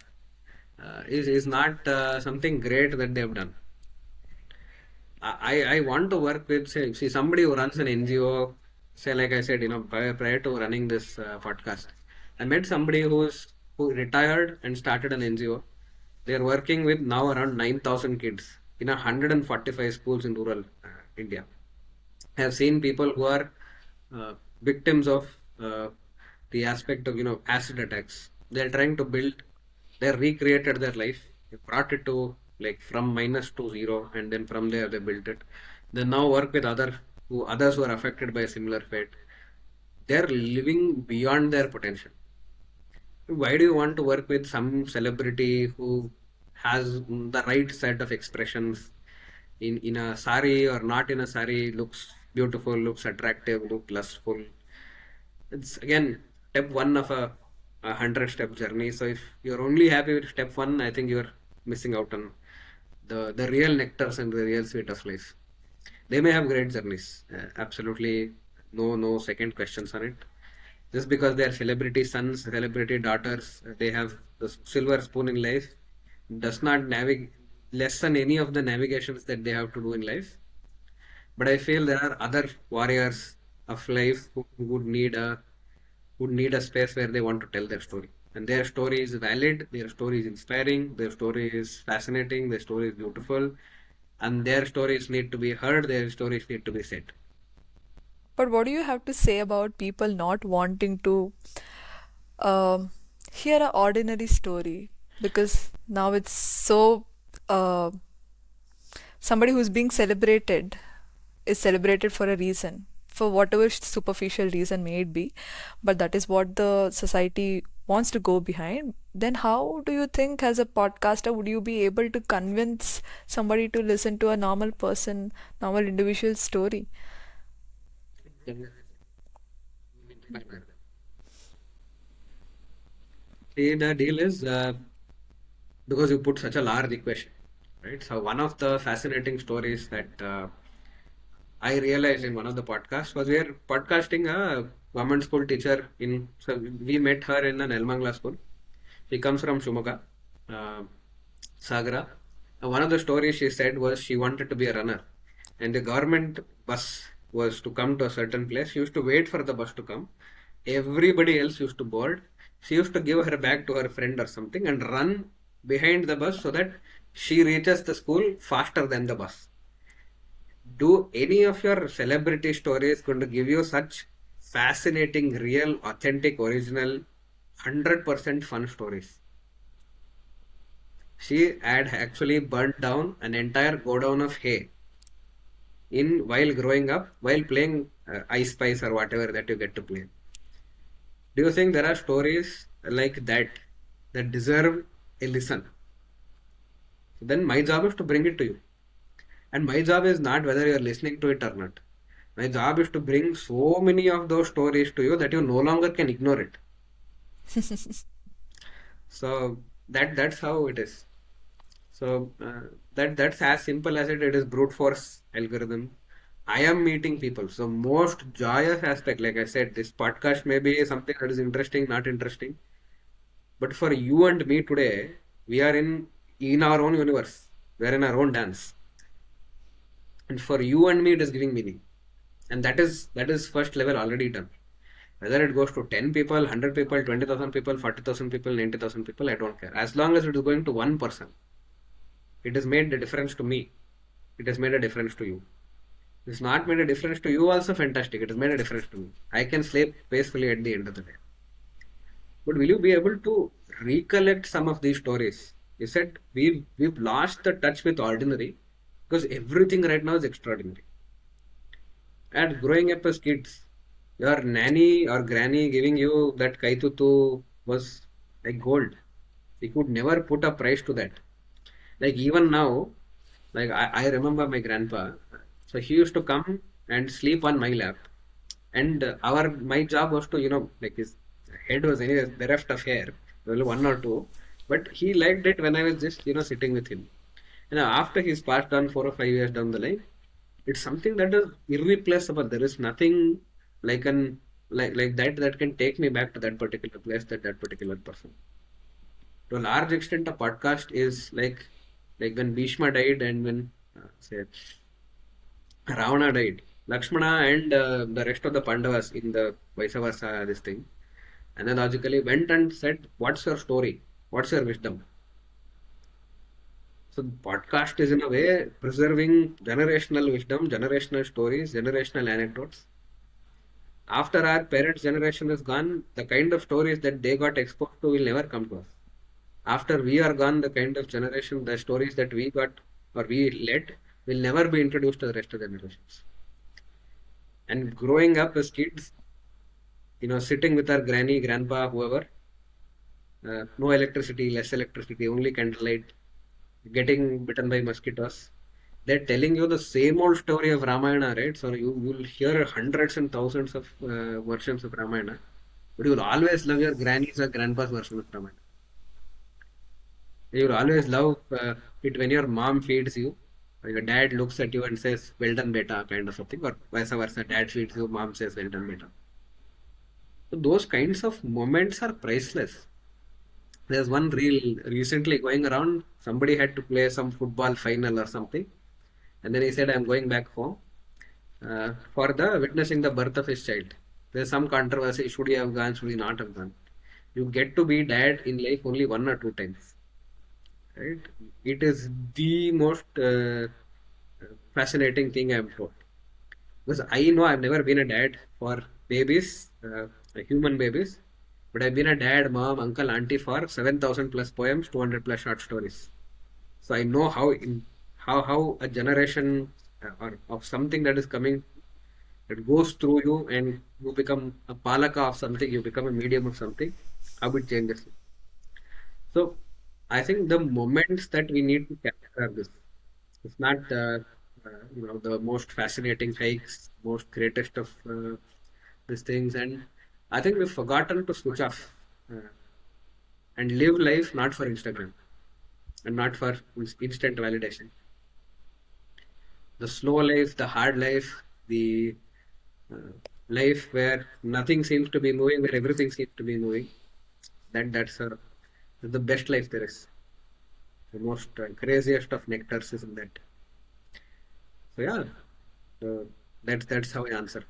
is not something great that they've done. I want to work with say see somebody who runs an NGO. Say like I said, prior to running this podcast, I met somebody who retired and started an NGO. They are working with now around 9,000 kids in 145 schools in rural India. I have seen people who are victims of uh, the aspect of acid attacks. They are trying to build. They recreated their life. They brought it to like from minus to zero, and then from there they built it. They now work with others who are affected by a similar fate. They are living beyond their potential. Why do you want to work with some celebrity who has the right set of expressions in a sari or not in a sari, looks beautiful, looks attractive, looks lustful? It's again step one of a 100-step journey. So if you're only happy with step one, I think you're missing out on the real nectars and the real sweet of life. They may have great journeys, absolutely no second questions on it. Just because they are celebrity sons, celebrity daughters, they have the silver spoon in life, does not lessen any of the navigations that they have to do in life. But I feel there are other warriors of life who would need a space where they want to tell their story. And their story is valid, their story is inspiring, their story is fascinating, their story is beautiful, and their stories need to be heard, their stories need to be said. But what do you have to say about people not wanting to um, hear an ordinary story? Because now it's so uh, somebody who's being celebrated is celebrated for a reason, for whatever superficial reason may it be, but that is what the society wants to go behind. Then, how do you think, as a podcaster, would you be able to convince somebody to listen to a normal person, normal individual story? See, the deal is because you put such a large equation, right? So one of the fascinating stories that I realized in one of the podcasts was we are podcasting a government school teacher in. So we met her in an Elmangla school. She comes from Shumaga, uh, Sagra. One of the stories she said was she wanted to be a runner, and the government bus was to come to a certain place. She used to wait for the bus to come. Everybody else used to board. She used to give her bag to her friend or something and run behind the bus so that she reaches the school faster than the bus. Do any of your celebrity stories going to give you such fascinating, real, authentic, original, 100% fun stories? she had actually burnt down an entire godown of hay in while growing up, while playing I Spice or whatever that you get to play. Do you think there are stories like that deserve a listen? Then my job is to bring it to you. And my job is not whether you're listening to it or not. My job is to bring so many of those stories to you that you no longer can ignore it. So that's how it is. So that's as simple as it. It is brute force algorithm. I am meeting people. So most joyous aspect, like I said, this podcast may be something that is interesting, not interesting. But for you and me today, we are in our own universe. We are in our own dance. And for you and me, it is giving meaning. And that is first level already done. Whether it goes to 10 people, 100 people, 20,000 people, 40,000 people, 90,000 people, I don't care. As long as it is going to one person, it has made a difference to me. It has made a difference to you. It's not made a difference to you also fantastic. It has made a difference to me. I can sleep peacefully at the end of the day. But will you be able to recollect some of these stories? You said we've lost the touch with ordinary because everything right now is extraordinary. And growing up as kids, your nanny or granny giving you that kaitutu was like gold. You could never put a price to that. Like even now, like I remember my grandpa. So he used to come and sleep on my lap. And our my job was to, like his head was anyway bereft of hair, only one or two. But he liked it when I was just, sitting with him. And after he's passed on 4 or 5 years down the line, it's something that is irreplaceable. There is nothing like an like that can take me back to that particular place, that particular person. To a large extent, a podcast is like when Bhishma died and when say Ravana died. Lakshmana and the rest of the Pandavas in the vice versa this thing analogically went and said, "What's your story? What's your wisdom?" So podcast is in a way preserving generational wisdom, generational stories, generational anecdotes. After our parents' generation is gone, the kind of stories that they got exposed to will never come to us. After we are gone, the kind of generation, the stories that we got or we led will never be introduced to the rest of the generations. And growing up as kids, sitting with our granny, grandpa, whoever, no electricity, less electricity, only candlelight, getting bitten by mosquitoes. They're telling you the same old story of Ramayana, right? So you'll hear hundreds and thousands of versions of Ramayana, but you'll always love your granny's or grandpa's version of Ramayana. You'll always love it when your mom feeds you, or your dad looks at you and says, "Well done, beta," kind of something, or vice versa. Dad feeds you, mom says, "Well done, beta." So those kinds of moments are priceless. There's one reel recently going around. Somebody had to play some football final or something, and then he said, "I'm going back home for the witnessing the birth of his child." There's some controversy: should he have gone? Should he not have gone? You get to be dad in life only one or two times, right? It is the most fascinating thing I'm told because I know I've never been a dad for babies, human babies, but I've been a dad, mom, uncle, auntie for 7,000 plus poems, 200 plus short stories. So I know how a generation or of something that is coming that goes through you and you become a palaka of something, you become a medium of something, how it changes. So I think the moments that we need to capture are this. It's not the most fascinating hikes, most greatest of these things, and I think we've forgotten to switch off and live life not for Instagram and not for instant validation. The slow life, the hard life, the uh, life where nothing seems to be moving, where everything seems to be moving. That's the best life there is. The most craziest of nectars is in that. So yeah, that's how I answer.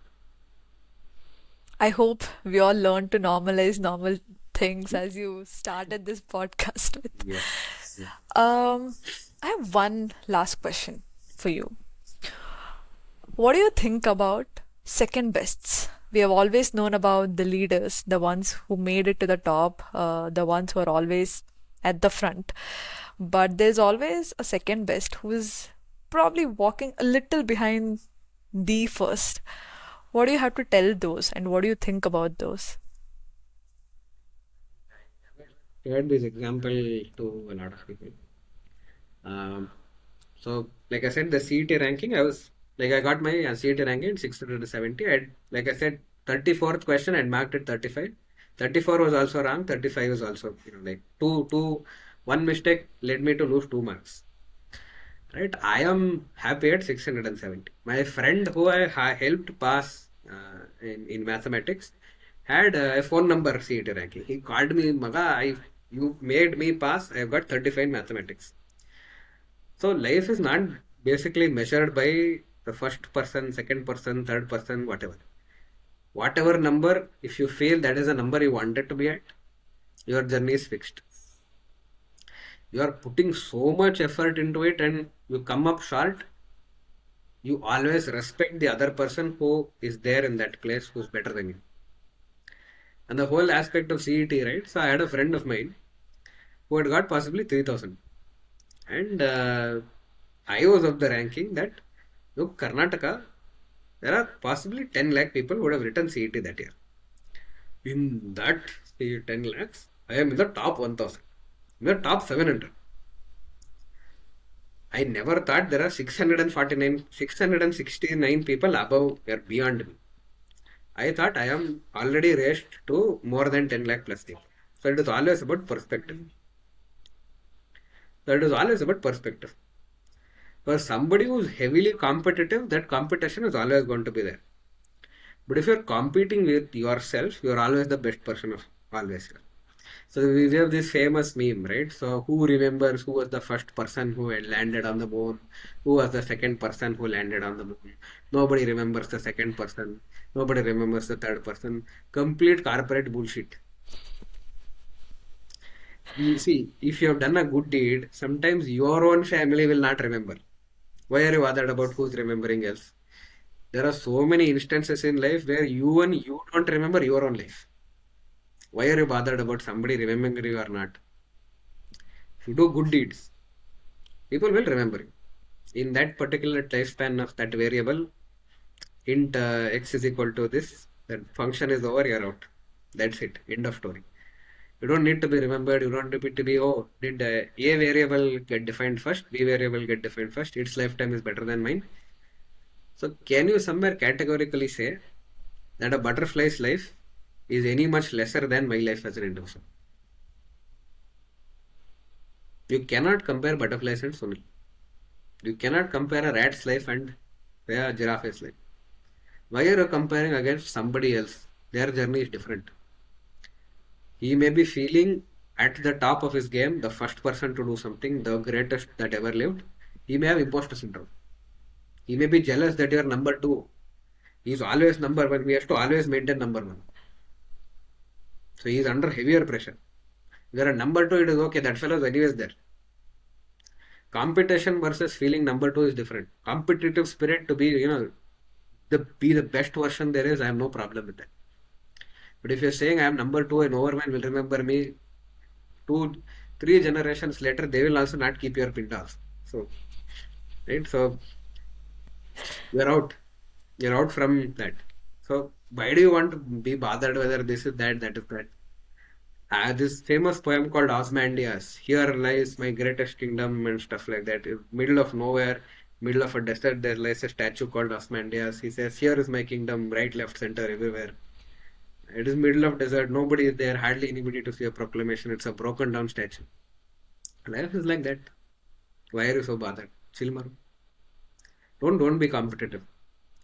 I hope we all learn to normalize normal things as you started this podcast with. Yes. Yeah. I have one last question for you. What do you think about second bests? We have always known about the leaders, the ones who made it to the top, the ones who are always at the front. But there's always a second best who is probably walking a little behind the first. What do you have to tell those, and what do you think about those? Shared this example to a lot of people. Um, so, like I said, the CET ranking, I got my CET ranking 600 to 70. Like I said, 34th question, I'd marked it 35. 34 was also wrong, 35 was also, like one mistake led me to lose 2 marks. Right, I am happy at 670. My friend who I helped pass in mathematics had a phone number CET ranking. He called me, Maga, you made me pass. I've got 35 in mathematics. So life is not basically measured by the first person, second person, third person, whatever. Whatever number, if you feel that is a number you wanted to be at, your journey is fixed. You are putting so much effort into it and you come up short, you always respect the other person who is there in that place who's better than you. And the whole aspect of CET, right? So I had a friend of mine who had got possibly 3000. And I was of the ranking that, look, Karnataka, there are possibly 10 lakh people who would have written CET that year. In that 10 lakhs, I am in the top 1000, in the top 700. I never thought there are 649, 669 people above or beyond me. I thought I am already raised to more than 10 lakh plus people. So it is always about perspective. So it is always about perspective. For somebody who is heavily competitive, that competition is always going to be there. But if you're competing with yourself, you're always the best person of always. So we have this famous meme, right? So who remembers who was the first person who had landed on the moon? Who was the second person who landed on the moon? Nobody remembers the second person. Nobody remembers the third person. Complete corporate bullshit. You see, if you have done a good deed, sometimes your own family will not remember. Why are you bothered about who's remembering else? There are so many instances in life where you don't remember your own life. Why are you bothered about somebody remembering you or not? If you do good deeds, people will remember you. In that particular lifespan of that variable, int x is equal to this, that function is over, you're out. That's it. End of story. You don't need to be remembered. You don't need to be, oh, did A variable get defined first? B variable get defined first? Its lifetime is better than mine. So can you somewhere categorically say that a butterfly's life is any much lesser than my life as an individual? You cannot compare butterflies and Sunil. You cannot compare a rat's life and a giraffe's life. Why are you comparing against somebody else? Their journey is different. He may be feeling at the top of his game, the first person to do something, the greatest that ever lived. He may have imposter syndrome. He may be jealous that you are number two. He is always number one. We have to always maintain number one. So he is under heavier pressure. If you are number two, it is okay. That fellow is anyways there. Competition versus feeling number two is different. Competitive spirit to be, be the best version there is, I have no problem with that. But if you're saying I am number two and overman will remember me 2, 3 generations later, they will also not keep your pintas. So, right? So you're out. You're out from that. So why do you want to be bothered whether this is that, that is that? This famous poem called Osmandias. Here lies my greatest kingdom and stuff like that. In middle of nowhere, middle of a desert, there lies a statue called Osmandias. He says, "Here is my kingdom, right, left, center, everywhere." It is middle of desert. Nobody is there. Hardly anybody to see a proclamation. It's a broken down statue. Life is like that. Why are you so bothered? Chill, maru. Don't be competitive.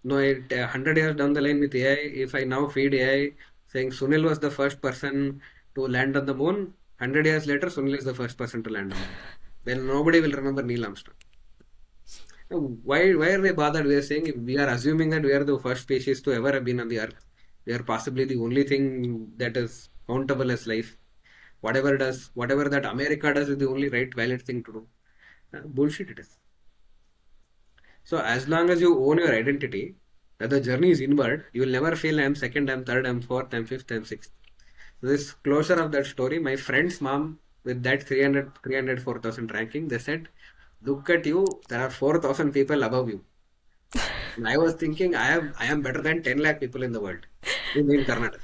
No, 100 years down the line with AI, if I now feed AI saying Sunil was the first person to land on the moon, 100 years later, Sunil is the first person to land on the moon. Then nobody will remember Neil Armstrong. Why are they bothered? We are saying we are assuming that we are the first species to ever have been on the earth. We are possibly the only thing that is countable as life. Whatever that America does is the only right valid thing to do. Bullshit it is. So as long as you own your identity, that the journey is inward, you will never feel I am second, I am third, I am fourth, I am fifth, I am sixth. So this closure of that story, my friend's mom with that 4,000 ranking, they said, look at you, there are 4,000 people above you. And I was thinking, I am better than 10 lakh people in the world, in Karnataka.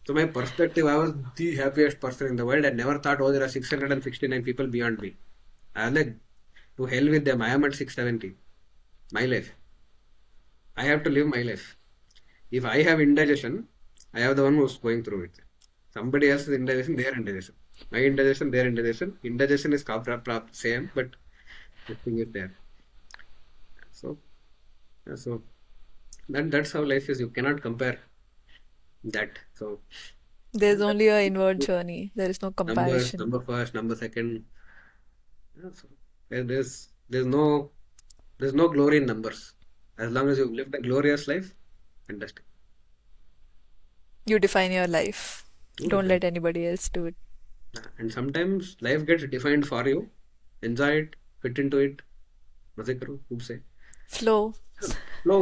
So my perspective, I was the happiest person in the world. I never thought, oh, there are 669 people beyond me. I was like, to hell with them. I am at 670. My life. I have to live my life. If I have indigestion, I have the one who's going through it. Somebody else's indigestion, their indigestion. My indigestion, their indigestion. Indigestion is same, but the thing is there. So, so that's how life is. You cannot compare that. So There's only a inward journey. There is no numbers, comparison. number first, number second. Yeah, so there's no glory in numbers. As long as you've lived a glorious life, fantastic. You define your life. Don't Beautiful. let anybody else do it. And sometimes life gets defined for you. Enjoy it, fit into it. मजे करो, खूब से. Flow. Flow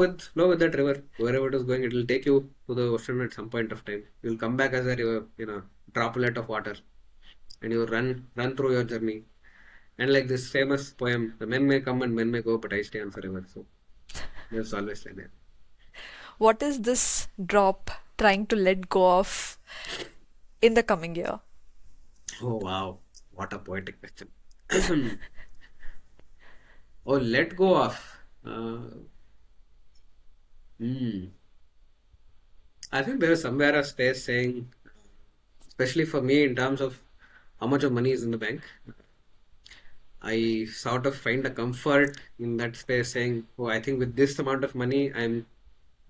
with that river. Wherever it is going, it will take you to the ocean at some point of time. You'll come back as a river, droplet of water, and you run through your journey. And like this famous poem, the men may come and men may go, but I stay on forever. So there's always like that. What is this drop trying to let go of in the coming year? Oh wow, what a poetic question. Oh, let go of. Hmm. I think there is somewhere a space saying, especially for me, in terms of how much of money is in the bank, I sort of find a comfort in that space saying, oh, I think with this amount of money, I'm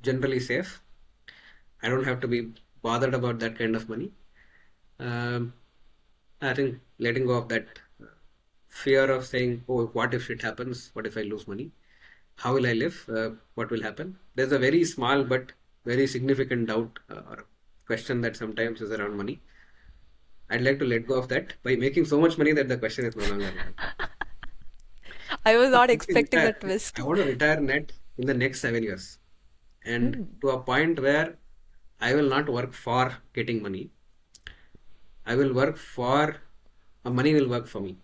generally safe. I don't have to be bothered about that kind of money. Um, I think letting go of that fear of saying, oh, what if shit happens? What if I lose money? How will I live? What will happen? There's a very small but very significant doubt or question that sometimes is around money. I'd like to let go of that by making so much money that the question is no longer there. I was I not want to expecting the retire. twist. I want to retire net in the next 7 years, and Hmm. to a point where I will not work for getting money. I will work for money will work for me.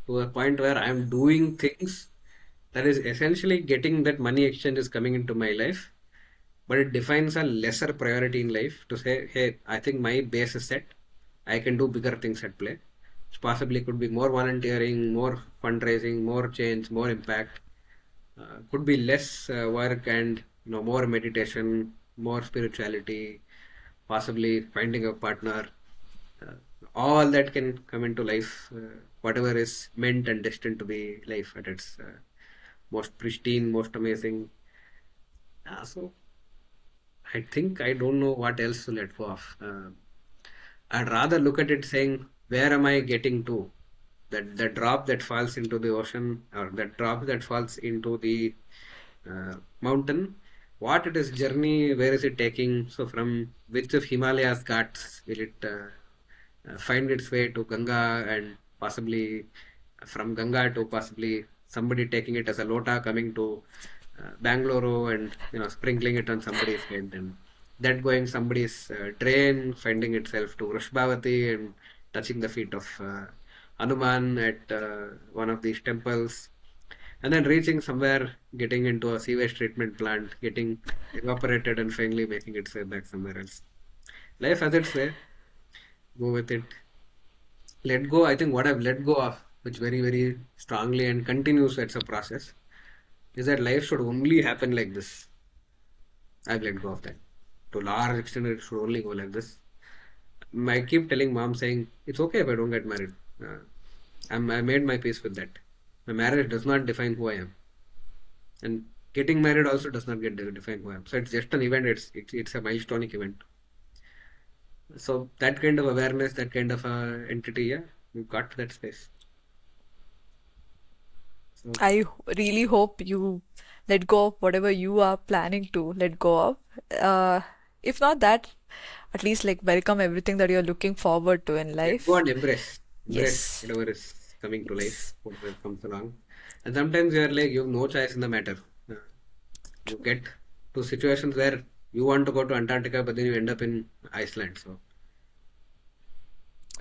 To a point where I am doing things that is essentially getting that money exchange is coming into my life, but it defines a lesser priority in life to say, hey, I think my base is set. I can do bigger things at play. Which possibly could be more volunteering, more fundraising, more change, more impact. Could be less work and more meditation, more spirituality, possibly finding a partner. Uh, all that can come into life. Whatever is meant and destined to be life at its most pristine, most amazing. So I think I don't know what else to let go of. I'd rather look at it saying, where am I getting to? That the drop that falls into the ocean or that drop that falls into the mountain, what it is journey, where is it taking? So from which of Himalayas ghats will it find its way to Ganga and possibly from Ganga to possibly somebody taking it as a lota coming to Bangalore and sprinkling it on somebody's head and that going somebody's drain, finding itself to Rushbavati and touching the feet of Hanuman at one of these temples, and then reaching somewhere, getting into a sewage treatment plant, getting evaporated, and finally making its way back somewhere else. Life has its way. Go with it. Let go. I think what I've let go of, which very, very strongly and continues as a process, is that life should only happen like this. I've let go of that. To a large extent, it should only go like this. I keep telling mom saying, it's okay if I don't get married. I made my peace with that. My marriage does not define who I am. And getting married also does not get define who I am. So it's just an event, it's a milestone event. So that kind of awareness, that kind of entity, yeah, we've got to that space. So I really hope you let go of whatever you are planning to let go of. Uh, if not that, at least like welcome everything that you're looking forward to in let go life. and embrace. Embrace Yes. whatever is coming to life, Yes. whatever comes along. And sometimes you are like, you have no choice in the matter. Uh, You get to situations where you want to go to Antarctica, but then you end up in Iceland. So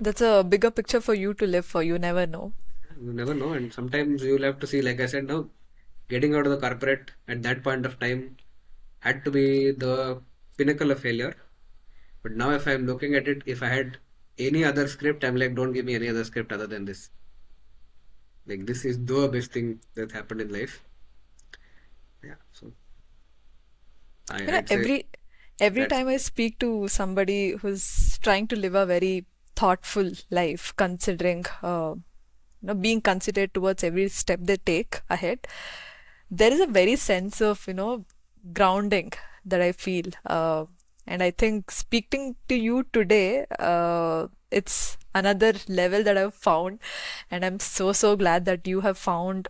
That's a bigger picture for you to live for. You never know. You never know, and sometimes you'll have to see, like I said, now getting out of the corporate at that point of time had to be the pinnacle of failure. But now, if I'm looking at it, if I had any other script, I'm like, don't give me any other script other than this. Like, this is the best thing that happened in life. Yeah, so You know, I'd say every that's time I speak to somebody who's trying to live a very thoughtful life, considering, being considered towards every step they take ahead, there is a very sense of, grounding that I feel. And I think speaking to you today, it's another level that I've found. And I'm so, so glad that you have found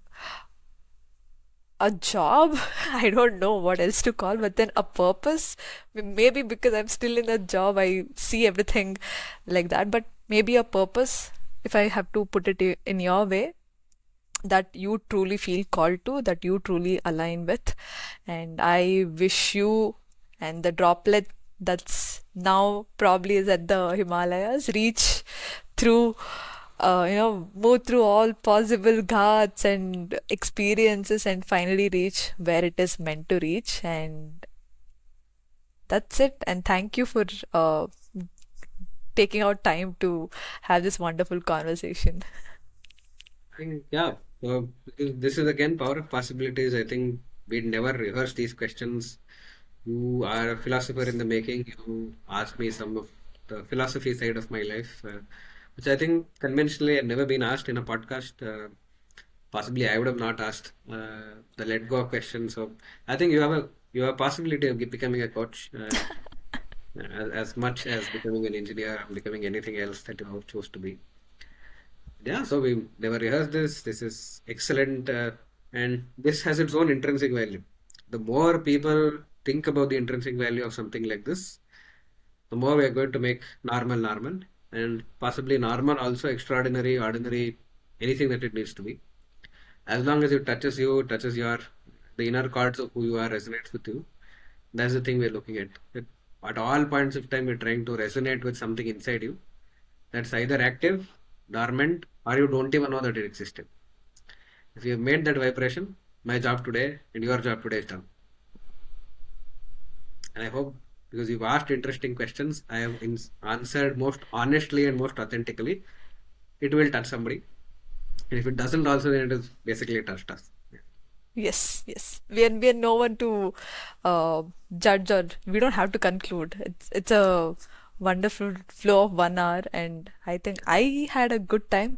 a job. I don't know what else to call, but then a purpose. Maybe because I'm still in a job, I see everything like that, but maybe a purpose, if I have to put it in your way, that you truly feel called to, that you truly align with. And I wish you and the droplet that's now probably is at the Himalayas reach through, move through all possible ghats and experiences and finally reach where it is meant to reach. And that's it. And thank you for taking out time to have this wonderful conversation. think, yeah, because this is again power of possibilities. I think we never rehearse these questions. You are a philosopher in the making. You asked me some of the philosophy side of my life, which I think conventionally had never been asked in a podcast. Possibly, I would have not asked the let go question. So I think you have a possibility of becoming a coach as much as becoming an engineer, becoming anything else that you choose to be. Yeah, so we never rehearsed this. This is excellent, and this has its own intrinsic value. The more people think about the intrinsic value of something like this, the more we are going to make normal, and possibly normal also extraordinary, ordinary, anything that it needs to be. As long as it touches you, touches your the inner chords of who you are, resonates with you. That's the thing we're looking at. At all points of time, we're trying to resonate with something inside you that's either active, dormant, or you don't even know that it existed. If you have made that vibration, my job today and your job today is done. And I hope because you've asked interesting questions, I have answered most honestly and most authentically. It will touch somebody. And if it doesn't, also, then it is basically touched us. Yeah. Yes, yes. We are no one to uh, judge, or we don't have to conclude. It's a wonderful flow of 1 hour, and I think I had a good time.